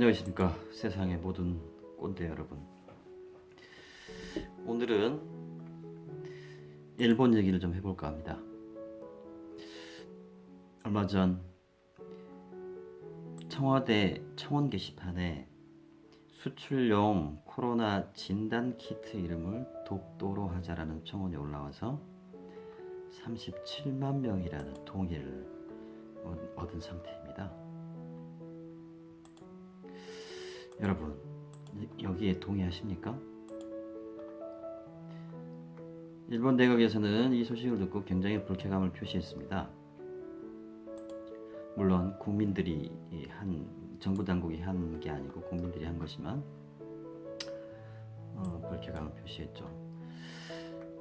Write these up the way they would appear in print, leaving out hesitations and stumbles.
안녕하십니까 세상의 모든 꼰대 여러분. 오늘은 일본 얘기를 좀 해볼까 합니다. 얼마 전 청와대 청원 게시판에 수출용 코로나 진단 키트 이름을 독도로 하자라는 청원이 올라와서 37만 명이라는 동의를 얻은 상태입니다. 여러분, 여기에 동의하십니까? 일본 내각에서는 이 소식을 듣고 굉장히 불쾌감을 표시했습니다. 물론 국민들이 정부 당국이 한 게 아니고 국민들이 한 것이지만 불쾌감을 표시했죠.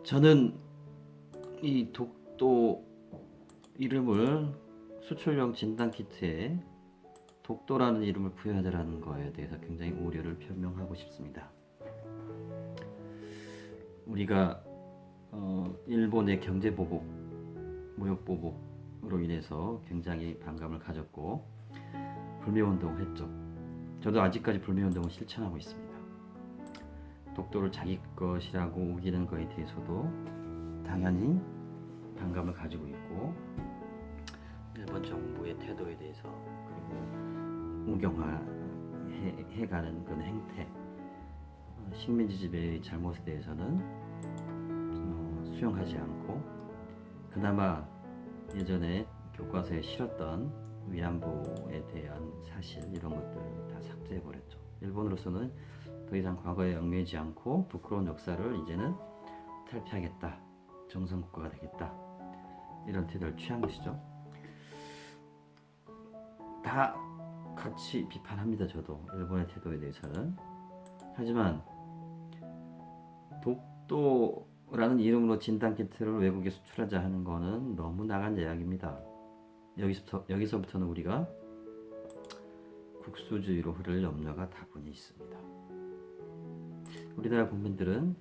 저는 이 독도 이름을 수출용 진단키트에 독도라는 이름을 부여하자라는 거에 대해서 굉장히 우려를 표명하고 싶습니다. 우리가 일본의 경제보복, 무역보복으로 인해서 굉장히 반감을 가졌고 불매운동을 했죠. 저도 아직까지 불매운동을 실천하고 있습니다. 독도를 자기 것이라고 우기는 거에 대해서도 당연히 반감을 가지고 있고 일본 정부의 태도에 대해서 그리고 우경화해가는 그런 행태, 식민지 지배의 잘못에 대해서는 수용하지 않고 그나마 예전에 교과서에 실었던 위안부에 대한 사실 이런 것들 다 삭제해버렸죠. 일본으로서는 더 이상 과거에 얽매이지 않고 부끄러운 역사를 이제는 탈피하겠다, 정상국가가 되겠다 이런 태도를 취한 것이죠. 다 같이 비판합니다. 저도 일본의 태도에 대해서는. 하지만 독도라는 이름으로 진단키트를 외국에 수출하자 하는 거는 너무 나간 이야기입니다. 여기서부터는 우리가 국수주의로 흐를 염려가 다분히 있습니다. 우리나라 국민들은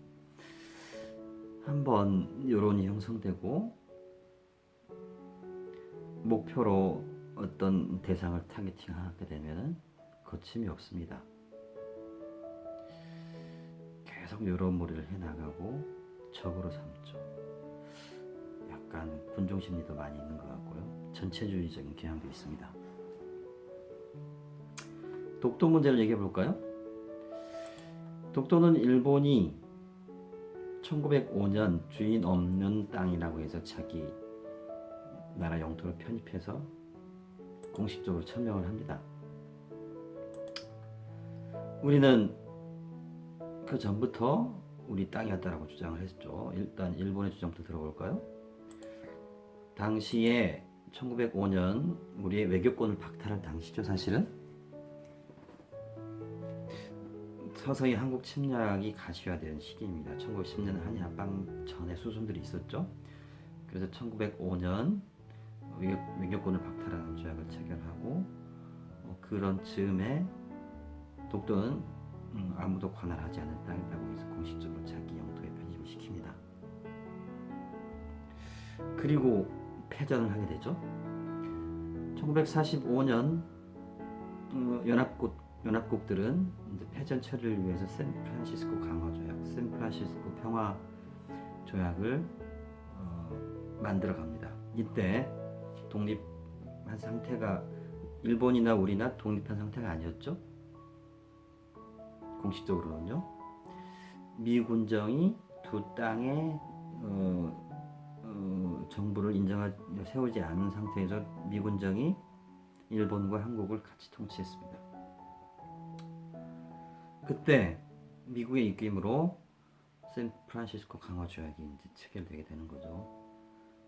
한번 여론이 형성되고 목표로 어떤 대상을 타겟팅하게 되면 거침이 없습니다. 계속 여론몰이를 해나가고 적으로 삼죠. 약간 군중심리도 많이 있는 것 같고요. 전체주의적인 경향도 있습니다. 독도 문제를 얘기해 볼까요? 독도는 일본이 1905년 주인 없는 땅이라고 해서 자기 나라 영토를 편입해서 공식적으로 천명을 합니다. 우리는 그 전부터 우리 땅이었다라고 주장을 했죠. 일단 일본의 주장부터 들어볼까요? 당시에 1905년 우리의 외교권을 박탈할 당시죠. 사실은 서서히 한국 침략이 가시화된 시기입니다. 1910년 한일 합방 전에 수순들이 있었죠. 그래서 1905년 외교권을 박탈하는 조약을 체결하고 그런 즈음에 독도는 아무도 관할하지 않는 땅이라고 해서 공식적으로 자기 영토에 편입을 시킵니다. 그리고 패전을 하게 되죠. 1945년 연합국들은 이제 패전 처리를 위해서 샌프란시스코 강화 조약, 샌프란시스코 평화 조약을 만들어 갑니다. 이때 독립한 상태가 일본이나 우리나 독립한 상태가 아니었죠. 공식적으로는요. 미군정이 두 땅의 정부를 세우지 않은 상태에서 미군정이 일본과 한국을 같이 통치했습니다. 그때 미국의 입김으로 샌프란시스코 강화 조약이 이제 체결되게 되는 거죠.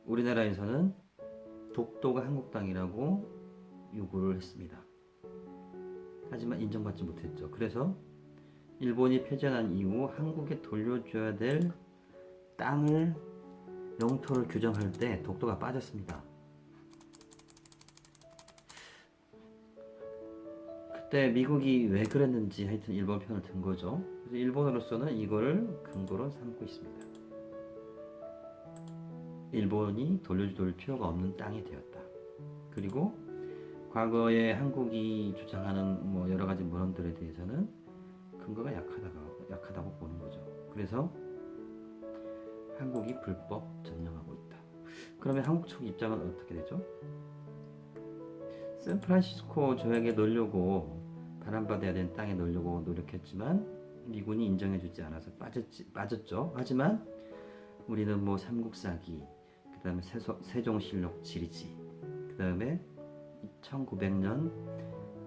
우리나라에서는 독도가 한국 땅이라고 요구를 했습니다. 하지만 인정받지 못했죠. 그래서 일본이 패전한 이후 한국에 돌려줘야 될 땅을 영토를 규정할 때 독도가 빠졌습니다. 그때 미국이 왜 그랬는지 하여튼 일본 편을 든 거죠. 그래서 일본으로서는 이거를 근거로 삼고 있습니다. 일본이 돌려줄 필요가 없는 땅이 되었다. 그리고 과거에 한국이 주장하는 뭐 여러 가지 문헌들에 대해서는 근거가 약하다고 보는 거죠. 그래서 한국이 불법 점령하고 있다. 그러면 한국 측 입장은 어떻게 되죠? 샌프란시스코 조약에 넣으려고 반환받아야 되는 땅에 넣으려고 노력했지만 미군이 인정해주지 않아서 빠졌죠. 하지만 우리는 뭐 삼국사기, 그 다음에 세종실록 지리지, 그 다음에 1900년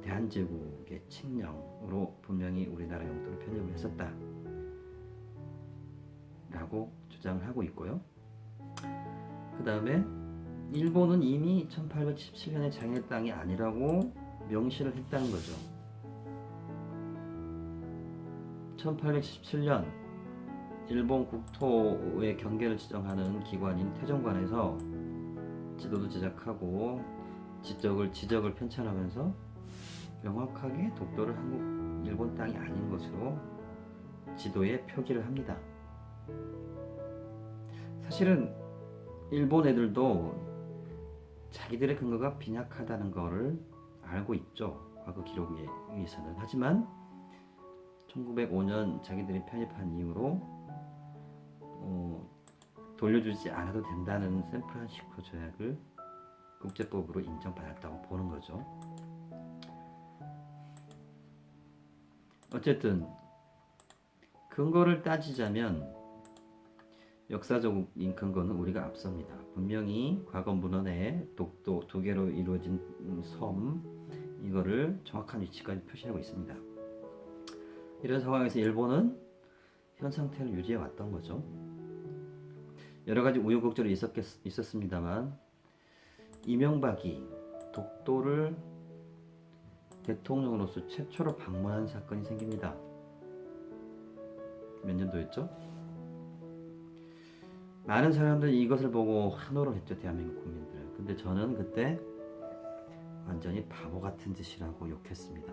대한제국의 칙령으로 분명히 우리나라 영토를 편입을 했었다 라고 주장을 하고 있고요. 그 다음에 일본은 이미 1817년에 장일 땅이 아니라고 명시를 했다는 거죠. 1817년 일본 국토의 경계를 지정하는 기관인 태정관에서 지도도 제작하고 지적을 편찬하면서 명확하게 독도를 일본 땅이 아닌 것으로 지도에 표기를 합니다. 사실은 일본 애들도 자기들의 근거가 빈약하다는 것을 알고 있죠. 과거 기록에 의해서는. 하지만 1905년 자기들이 편입한 이후로 돌려주지 않아도 된다는 샌프란시스코 조약을 국제법으로 인정받았다고 보는 거죠. 어쨌든 근거를 따지자면 역사적인 근거는 우리가 앞섭니다. 분명히 과거 문헌에 독도 두 개로 이루어진 섬 이거를 정확한 위치까지 표시하고 있습니다. 이런 상황에서 일본은 현 상태를 유지해 왔던 거죠. 여러 가지 우여곡절이 있었습니다만 이명박이 독도를 대통령으로서 최초로 방문한 사건이 생깁니다. 몇 년도였죠? 많은 사람들이 이것을 보고 환호를 했죠. 대한민국 국민들. 근데 저는 그때 완전히 바보 같은 짓이라고 욕했습니다.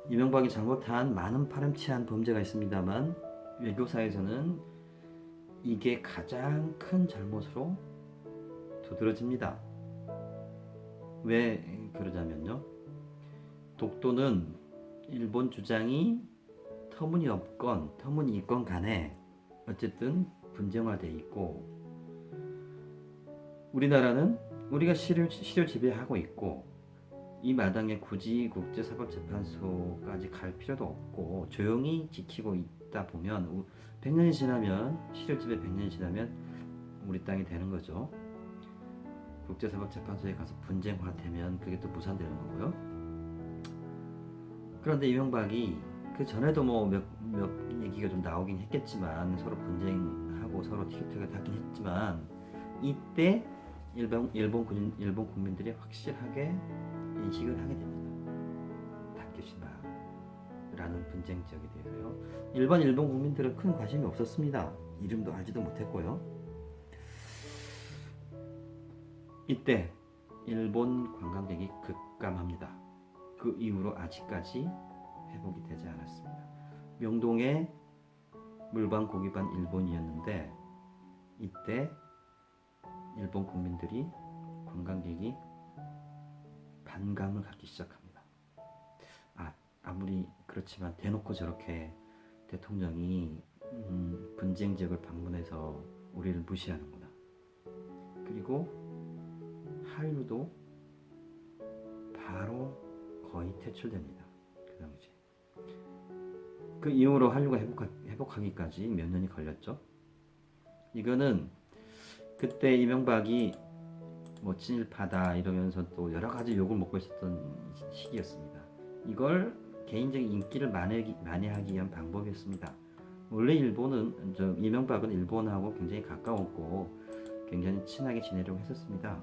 이명박이 잘못한 많은 파렴치한 범죄가 있습니다만 외교사에서는 이게 가장 큰 잘못으로 두드러집니다. 왜 그러자면요. 독도는 일본 주장이 터무니없건 터무니있건 간에 어쨌든 분쟁화되어 있고 우리나라는 우리가 시를 지배하고 있고 이 마당에 굳이 국제사법재판소까지 갈 필요도 없고 조용히 지키고 있다 보면 100년이 지나면 시를 지배 100년이 지나면 우리 땅이 되는 거죠. 국제사법재판소에 가서 분쟁화되면 그게 또 무산되는 거고요. 그런데 이명박이 그 전에도 뭐 몇 얘기가 좀 나오긴 했겠지만 서로 분쟁하고 서로 티격태격 하긴 했지만 이때 일본 국민들이 확실하게 인식을 하게 됩니다. 다케시마라는 분쟁 지역에 대해서요. 일본 국민들은 큰 관심이 없었습니다. 이름도 알지도 못했고요. 이때 일본 관광객이 급감합니다. 그 이후로 아직까지 회복이 되지 않았습니다. 명동에 물반 고기반 일본이었는데 이때 일본 국민들이 관광객이 반감을 갖기 시작합니다. 아무리 그렇지만 대놓고 저렇게 대통령이 분쟁 지역을 방문해서 우리를 무시하는구나. 그리고 한류도 바로 거의 퇴출됩니다. 그 당시에. 그 이후로 한류가 회복하기까지 몇 년이 걸렸죠. 이거는 그때 이명박이 뭐 친일파다 이러면서 또 여러 가지 욕을 먹고 있었던 시기였습니다. 이걸 개인적인 인기를 만회하기 위한 방법이었습니다. 원래 이명박은 일본하고 굉장히 가까웠고 굉장히 친하게 지내려고 했었습니다.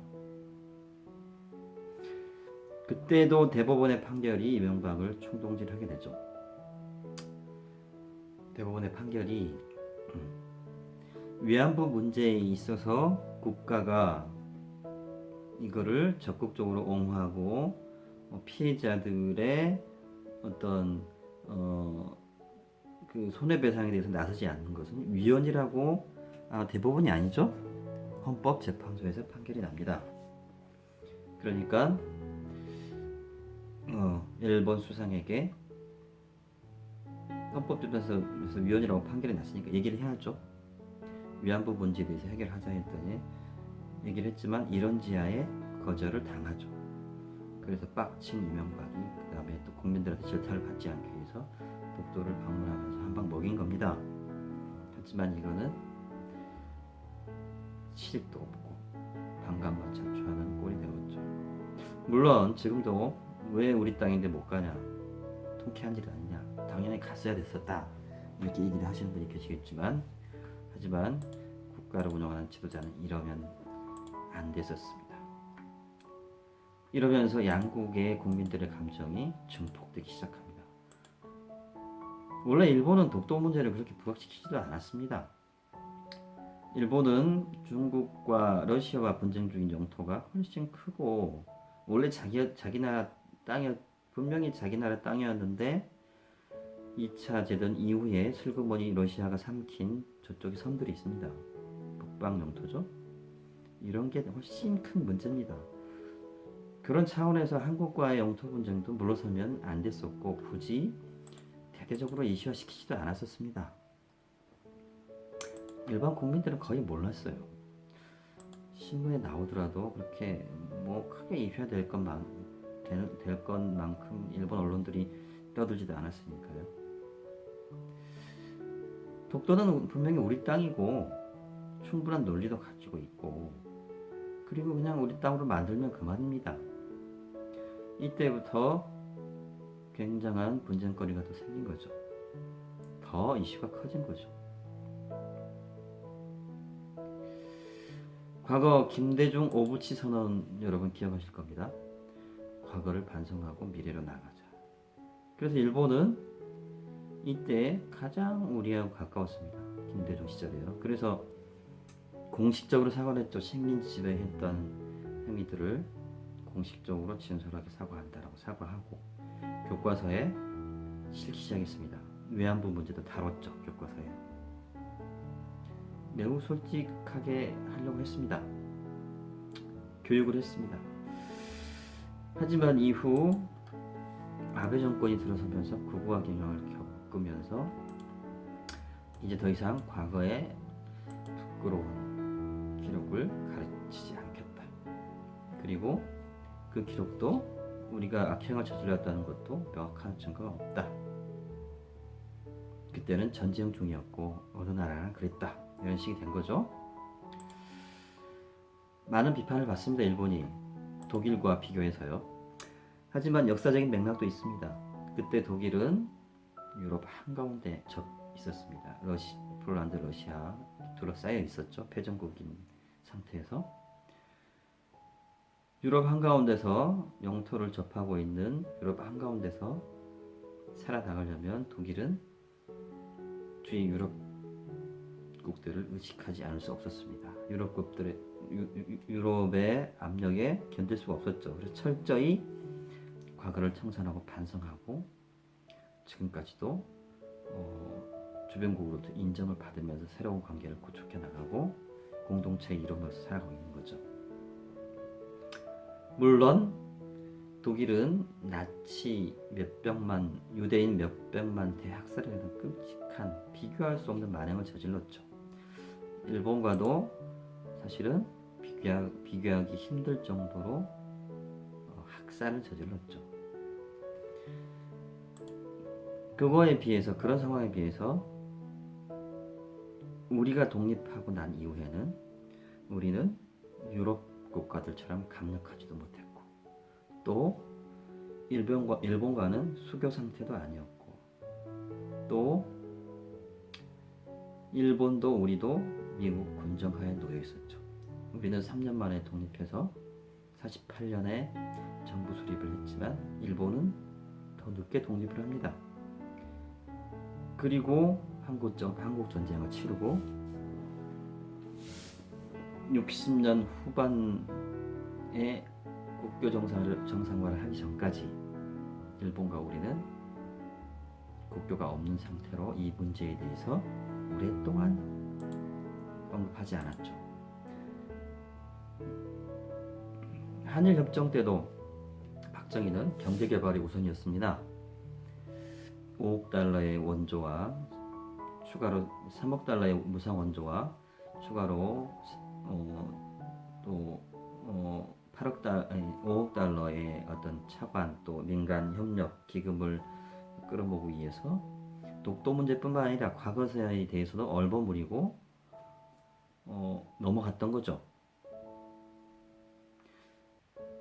그때도 대법원의 판결이 이명박을 총동질하게 되죠. 대법원의 판결이 위안부 문제에 있어서 국가가 이거를 적극적으로 옹호하고 피해자들의 어떤 그 손해배상에 대해서 나서지 않는 것은 위헌이라고 대법원이 아니죠. 헌법재판소에서 판결이 납니다. 그러니까 일본 수상에게 헌법재판소에서 위헌이라고 판결이 났으니까 얘기를 해야죠. 위안부 문제에 대해서 해결하자 했더니 얘기를 했지만 이런 지하에 거절을 당하죠. 그래서 빡친 이명박이 그 다음에 또 국민들한테 질타를 받지 않기 위해서 독도를 방문하면서 한 방 먹인 겁니다. 하지만 이거는 실익도 없고 반감만 자초하는 꼴이 되었죠. 물론 지금도 왜 우리 땅인데 못 가냐, 통쾌한 일이 아니냐, 당연히 갔어야 됐었다 이렇게 얘기를 하시는 분이 계시겠지만, 하지만 국가를 운영하는 지도자는 이러면 안 됐었습니다. 이러면서 양국의 국민들의 감정이 증폭되기 시작합니다. 원래 일본은 독도 문제를 그렇게 부각시키지도 않았습니다. 일본은 중국과 러시아와 분쟁 중인 영토가 훨씬 크고 원래 자기 나라 땅이 분명히 자기 나라 땅이었는데 2차 재전 이후에 슬그머니 러시아가 삼킨 저쪽에 섬들이 있습니다. 북방 영토죠. 이런 게 훨씬 큰 문제입니다. 그런 차원에서 한국과의 영토 분쟁도 물러서면 안 됐었고 굳이 대대적으로 이슈화시키지도 않았었습니다. 일반 국민들은 거의 몰랐어요. 신문에 나오더라도 그렇게 뭐 크게 이슈화될 될 것만큼 일본 언론들이 떠들지도 않았으니까요. 독도는 분명히 우리 땅이고 충분한 논리도 가지고 있고 그리고 그냥 우리 땅으로 만들면 그만입니다. 이때부터 굉장한 분쟁거리가 또 생긴 거죠. 더 이슈가 커진 거죠. 과거 김대중 오부치 선언 여러분 기억하실 겁니다. 과거를 반성하고 미래로 나가자. 그래서 일본은 이때 가장 우리하고 가까웠습니다. 김대중 시절에요. 그래서 공식적으로 사과를 했죠. 식민 지배했던 행위들을 공식적으로 진솔하게 사과한다라고 사과하고 교과서에 실기 시작했습니다. 위안부 문제도 다뤘죠. 교과서에. 매우 솔직하게 하려고 했습니다. 교육을 했습니다. 하지만 이후 아베 정권이 들어서면서 극우화 경영을 겪으면서 이제 더 이상 과거의 부끄러운 기록을 가르치지 않겠다. 그리고 그 기록도 우리가 악행을 저질렀다는 것도 명확한 증거가 없다. 그때는 전쟁 중이었고 어느 나라랑 그랬다. 이런 식이 된 거죠. 많은 비판을 받습니다. 일본이 독일과 비교해서요. 하지만 역사적인 맥락도 있습니다. 그때 독일은 유럽 한가운데 있었습니다. 폴란드, 러시아 둘러싸여 있었죠. 패전국인 상태에서 유럽 한가운데서 영토를 접하고 있는 유럽 한가운데서 살아나가려면 독일은 주위 유럽국들을 의식하지 않을 수 없었습니다. 유럽의 압력에 견딜 수가 없었죠. 그래서 철저히 과거를 청산하고 반성하고 지금까지도 주변국으로부터 인정을 받으면서 새로운 관계를 구축해 나가고 공동체의 이름으로서 살아가고 있는 거죠. 물론 독일은 나치 몇백만 유대인 몇백만 대학살이라는 끔찍한 비교할 수 없는 만행을 저질렀죠. 일본과도 사실은 비교하기 힘들 정도로 학살을 저질렀죠. 그거에 비해서 그런 상황에 비해서 우리가 독립하고 난 이후에는 우리는 유럽 국가들처럼 강력하지도 못했고 또 일본과는 수교 상태도 아니었고 또 일본도 우리도 미국 군정하에 놓여 있었죠. 우리는 3년 만에 독립해서 48년에 정부 수립을 했지만 일본은 더 늦게 독립을 합니다. 그리고 한국 전쟁을 치르고 60년 후반에 국교 정상화를 하기 전까지 일본과 우리는 국교가 없는 상태로 이 문제에 대해서 오랫동안 언급하지 않았죠. 한일협정 때도 박정희는 경제개발이 우선이었습니다. 5억 달러의 원조와 추가로 3억 달러의 무상 원조와 추가로 또 5억 달러의 어떤 차관 또 민간 협력 기금을 끌어모으기 위해서 독도 문제뿐만 아니라 과거사에 대해서도 얼버무리고 넘어갔던 거죠.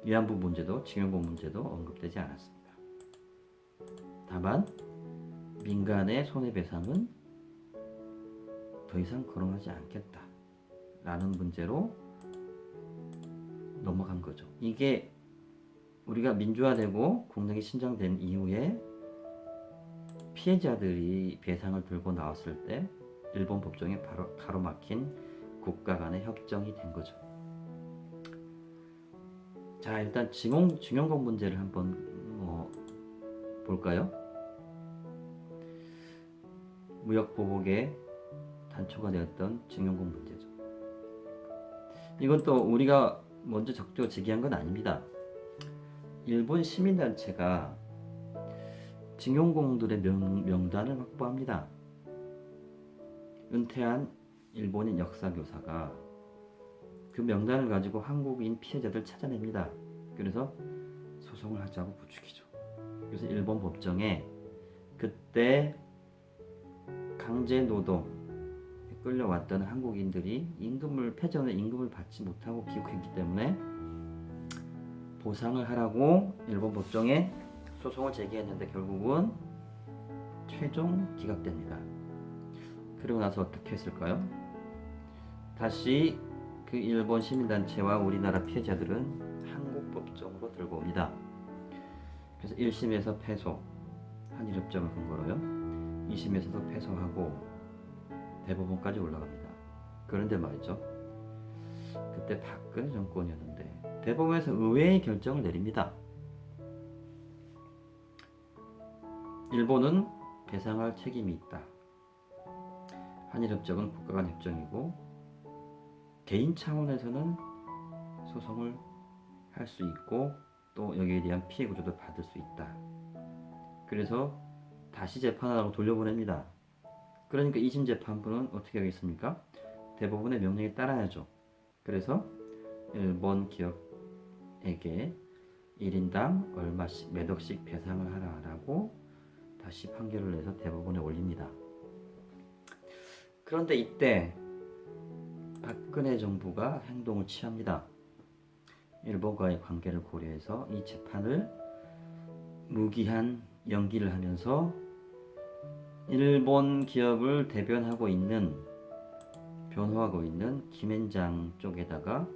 위안부 문제도 징용공 문제도 언급되지 않았습니다. 다만 민간의 손해배상은 더 이상 거론하지 않겠다라는 문제로 넘어간 거죠. 이게 우리가 민주화되고 공약이 신장된 이후에 피해자들이 배상을 들고 나왔을 때 일본 법정에 바로 가로막힌 국가 간의 협정이 된 거죠. 자, 일단 징용공 문제를 한번 볼까요? 무역보복의 단초가 되었던 징용공 문제죠. 이건 또 우리가 먼저 적극적으로 제기한 건 아닙니다. 일본 시민단체가 징용공들의 명단을 확보합니다. 은퇴한 일본인 역사교사가 그 명단을 가지고 한국인 피해자들 찾아냅니다. 그래서 소송을 하자고 부추기죠. 그래서 일본 법정에 그때 강제 노동에 끌려왔던 한국인들이 패전의 임금을 받지 못하고 귀국했기 때문에 보상을 하라고 일본 법정에 소송을 제기했는데 결국은 최종 기각됩니다. 그리고 나서 어떻게 했을까요? 다시 그 일본 시민단체와 우리나라 피해자들은 한국 법정으로 들고 옵니다. 그래서 1심에서 패소, 한일협정을 근거로요. 2심에서도 패소하고 대법원까지 올라갑니다. 그런데 말이죠. 그때 박근혜 정권이었는데 대법원에서 의외의 결정을 내립니다. 일본은 배상할 책임이 있다. 한일협정은 국가 간 협정이고 개인 차원에서는 소송을 할 수 있고 또 여기에 대한 피해 구조도 받을 수 있다. 그래서 다시 재판하라고 돌려보냅니다. 그러니까 2심 재판부는 어떻게 하겠습니까? 대법원의 명령에 따라야죠. 그래서 일본 기업에게 1인당 얼마씩 몇 억씩 배상을 하라라고 다시 판결을 내서 대법원에 올립니다. 그런데 이때 박근혜 정부가 행동을 취합니다. 일본과의 관계를 고려해서 이 재판을 무기한 연기를 하면서 일본 기업을 대변하고 있는 변호하고 있는 김앤장 쪽에다가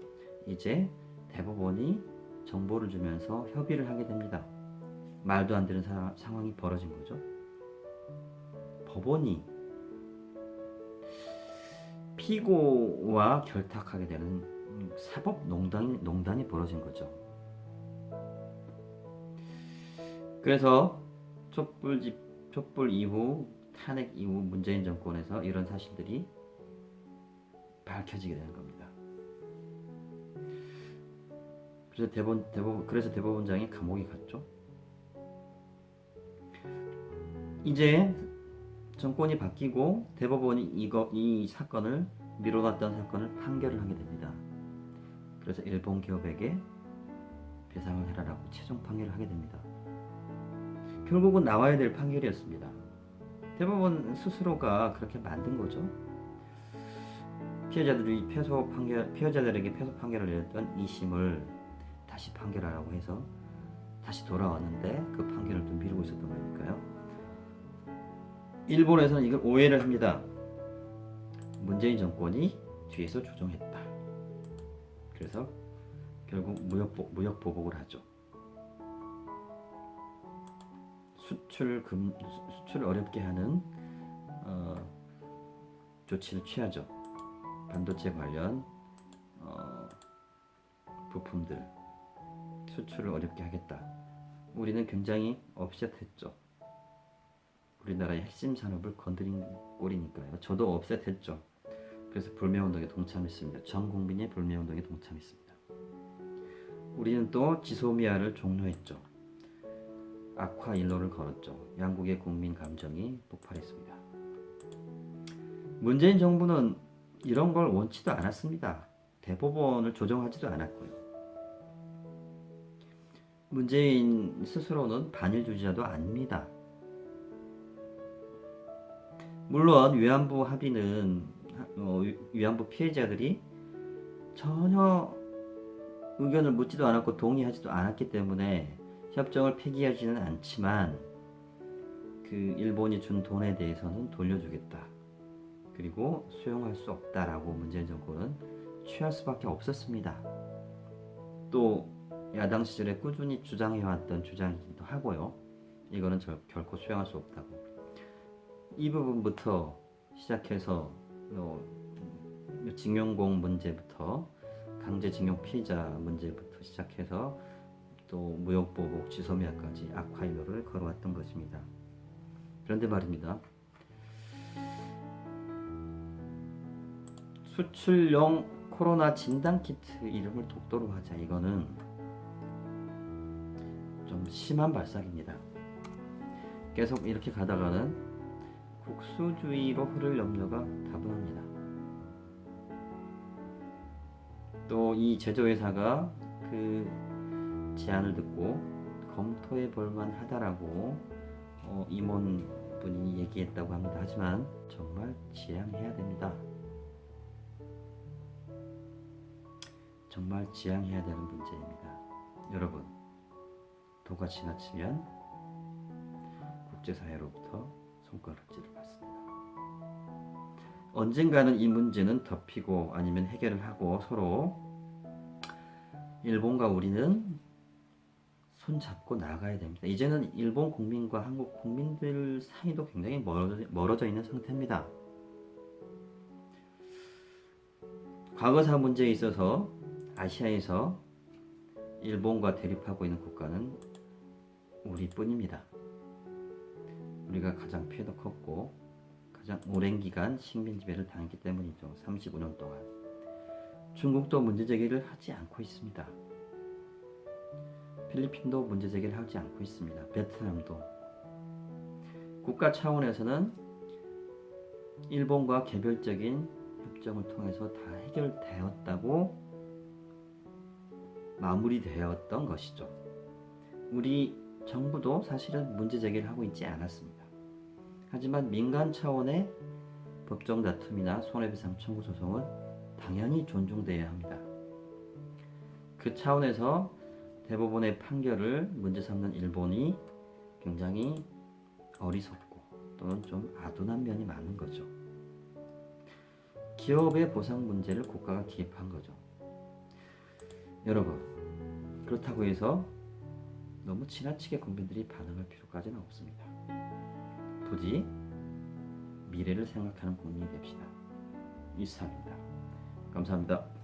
이제 대법원이 정보를 주면서 협의를 하게 됩니다. 말도 안 되는 상황이 벌어진 거죠. 법원이 피고와 결탁하게 되는 사법농단이 벌어진 거죠. 그래서 촛불 이후 탄핵 이후 문재인 정권에서 이런 사실들이 밝혀지게 되는 겁니다. 그래서 대법원장이 감옥에 갔죠. 이제 정권이 바뀌고 대법원이 이 사건을 미뤄놨던 사건을 판결을 하게 됩니다. 그래서 일본 기업에게 배상을 해라라고 최종 판결을 하게 됩니다. 결국은 나와야 될 판결이었습니다. 대법원 스스로가 그렇게 만든 거죠. 피해자들에게 패소 판결을 내렸던 2심을 다시 판결하라고 해서 다시 돌아왔는데 그 판결을 또 미루고 있었던 거니까요. 일본에서는 이걸 오해를 합니다. 문재인 정권이 뒤에서 조종했다. 그래서 결국 무역 보복을 하죠. 수출을 어렵게 하는 조치를 취하죠. 반도체 관련 부품들 수출을 어렵게 하겠다. 우리는 굉장히 업셋했죠. 우리나라의 핵심 산업을 건드린 꼴이니까요. 저도 업셋했죠. 그래서 불매운동에 동참했습니다. 전 국민의 불매운동에 동참했습니다. 우리는 또 지소미아를 종료했죠. 악화 일로를 걸었죠. 양국의 국민 감정이 폭발했습니다. 문재인 정부는 이런 걸 원치도 않았습니다. 대법원을 조정하지도 않았고요. 문재인 스스로는 반일주의자도 아닙니다. 물론 위안부 합의는 위안부 피해자들이 전혀 의견을 묻지도 않았고 동의하지도 않았기 때문에 협정을 폐기하지는 않지만 그 일본이 준 돈에 대해서는 돌려주겠다. 그리고 수용할 수 없다라고 문재인 정권은 취할 수밖에 없었습니다. 또 야당 시절에 꾸준히 주장해왔던 주장이기도 하고요. 이거는 결코 수용할 수 없다고. 이 부분부터 시작해서 징용공 문제부터 강제징용 피해자 문제부터 시작해서 또 무역보복 지소미아까지 악화일로를 걸어왔던 것입니다. 그런데 말입니다. 수출용 코로나 진단키트 이름을 독도로 하자. 이거는 좀 심한 발상입니다. 계속 이렇게 가다가는 국수주의로 흐를 염려가 다분합니다. 또 이 제조회사가 그 제안을 듣고 검토해 볼 만하다라고 임원분이 얘기했다고 합니다. 하지만 정말 지양해야 됩니다. 정말 지양해야 되는 문제입니다. 여러분, 도가 지나치면 국제사회로부터 손가락질을 받습니다. 언젠가는 이 문제는 덮이고 아니면 해결을 하고 서로 일본과 우리는 손잡고 나가야 됩니다. 이제는 일본 국민과 한국 국민들 사이도 굉장히 멀어져 있는 상태입니다. 과거사 문제에 있어서 아시아에서 일본과 대립하고 있는 국가는 우리뿐입니다. 우리가 가장 피해도 컸고 가장 오랜 기간 식민지배를 당했기 때문이죠. 35년 동안. 중국도 문제제기를 하지 않고 있습니다. 필리핀도 문제제기를 하지 않고 있습니다. 베트남도. 국가 차원에서는 일본과 개별적인 협정을 통해서 다 해결되었다고 마무리되었던 것이죠. 우리 정부도 사실은 문제제기를 하고 있지 않았습니다. 하지만 민간 차원의 법정 다툼이나 손해배상 청구 소송은 당연히 존중돼야 합니다. 그 차원에서 대법원의 판결을 문제 삼는 일본이 굉장히 어리석고 또는 좀 아둔한 면이 많은 거죠. 기업의 보상 문제를 국가가 기입한 거죠. 여러분, 그렇다고 해서 너무 지나치게 국민들이 반응할 필요까지는 없습니다. 부디 미래를 생각하는 국민이 됩시다. 이상입니다. 감사합니다.